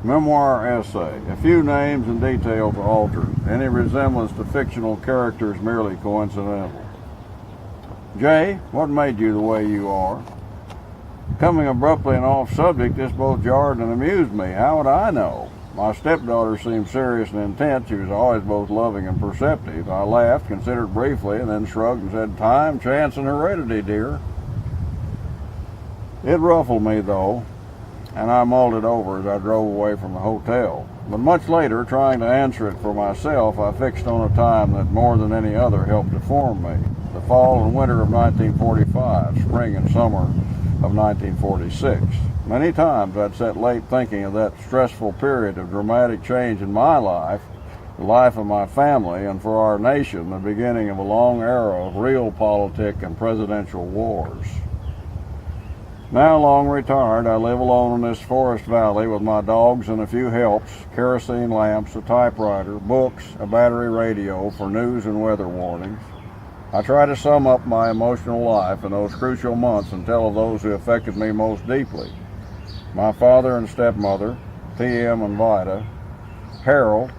Memoir essay. A few names and details altered. Any resemblance to fictional characters merely coincidental. Jay, what made you the way you are? Coming abruptly and off subject, this both jarred and amused me. How would I know? My stepdaughter seemed serious and intense. She was always both loving and perceptive. I laughed, considered briefly, and then shrugged and said, "Time, chance, and heredity, dear." It ruffled me, though, and I mulled it over as I drove away from the hotel. But much later, trying to answer it for myself, I fixed on a time that more than any other helped to form me. The fall and winter of 1945, spring and summer of 1946. Many times I'd sat late thinking of that stressful period of dramatic change in my life, the life of my family, and for our nation, the beginning of a long era of real politic and presidential wars. Now long retired, I live alone in this forest valley with my dogs and a few helps, kerosene lamps, a typewriter, books, a battery radio for news and weather warnings. I try to sum up my emotional life in those crucial months and tell of those who affected me most deeply. My father and stepmother, T.M. and Vida, Harold,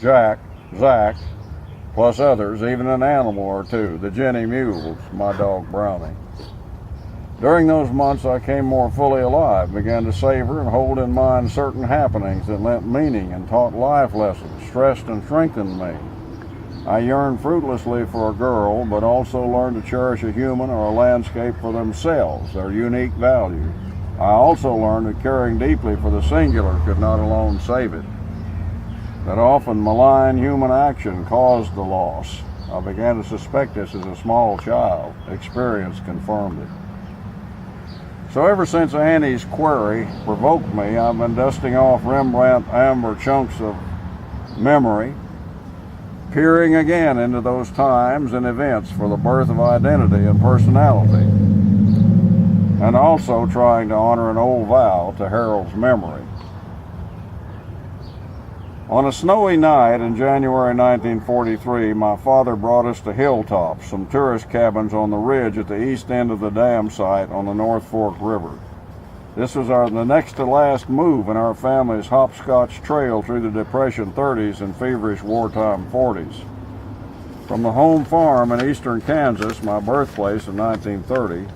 Jack, Zach, plus others, even an animal or two, the Jenny Mules, my dog Brownie. During those months I came more fully alive, began to savor and hold in mind certain happenings that lent meaning and taught life lessons, stressed and strengthened me. I yearned fruitlessly for a girl, but also learned to cherish a human or a landscape for themselves, their unique value. I also learned that caring deeply for the singular could not alone save it, that often malign human action caused the loss. I began to suspect this as a small child. Experience confirmed it. So ever since Annie's query provoked me, I've been dusting off Rembrandt amber chunks of memory, peering again into those times and events for the birth of identity and personality, and also trying to honor an old vow to Harold's memory. On a snowy night in January 1943, my father brought us to Hilltops, some tourist cabins on the ridge at the east end of the dam site on the North Fork River. This was the next to last move in our family's hopscotch trail through the Depression 30s and feverish wartime 40s. From the home farm in eastern Kansas, my birthplace in 1930,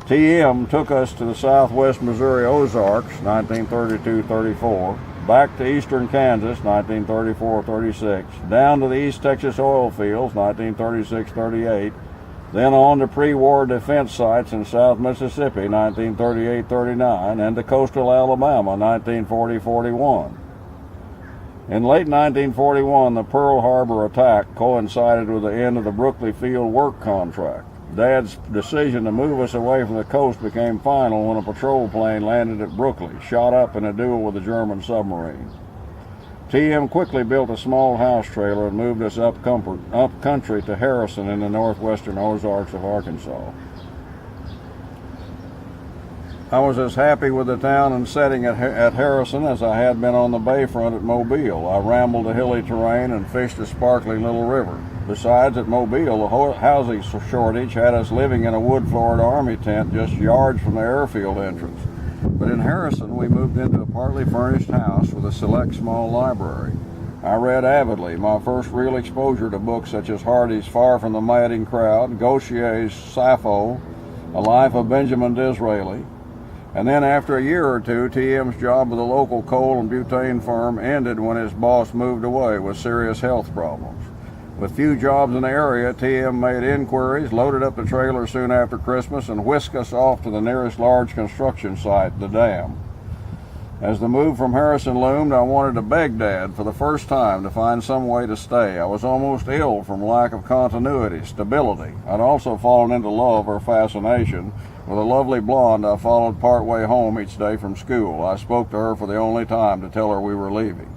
T.M. took us to the southwest Missouri Ozarks, 1932-34, back to eastern Kansas, 1934-36, down to the East Texas oil fields, 1936-38, then on to pre-war defense sites in South Mississippi, 1938-39, and to coastal Alabama, 1940-41. In late 1941, the Pearl Harbor attack coincided with the end of the Brookley Field work contract. Dad's decision to move us away from the coast became final when a patrol plane landed at Brookley, shot up in a duel with a German submarine. T.M. quickly built a small house trailer and moved us up country to Harrison in the northwestern Ozarks of Arkansas. I was as happy with the town and setting at Harrison as I had been on the bayfront at Mobile. I rambled the hilly terrain and fished a sparkling little river. Besides, at Mobile, the housing shortage had us living in a wood-floored army tent just yards from the airfield entrance. But in Harrison, we moved into a partly furnished house with a select small library. I read avidly, my first real exposure to books such as Hardy's Far from the Madding Crowd, Gauchier's Sappho, A Life of Benjamin Disraeli. And then after a year or two, T.M.'s job with a local coal and butane firm ended when his boss moved away with serious health problems. With few jobs in the area, T.M. made inquiries, loaded up the trailer soon after Christmas, and whisked us off to the nearest large construction site, the dam. As the move from Harrison loomed, I wanted to beg Dad for the first time to find some way to stay. I was almost ill from lack of continuity, stability. I'd also fallen into love or fascination with a lovely blonde I followed part way home each day from school. I spoke to her for the only time to tell her we were leaving.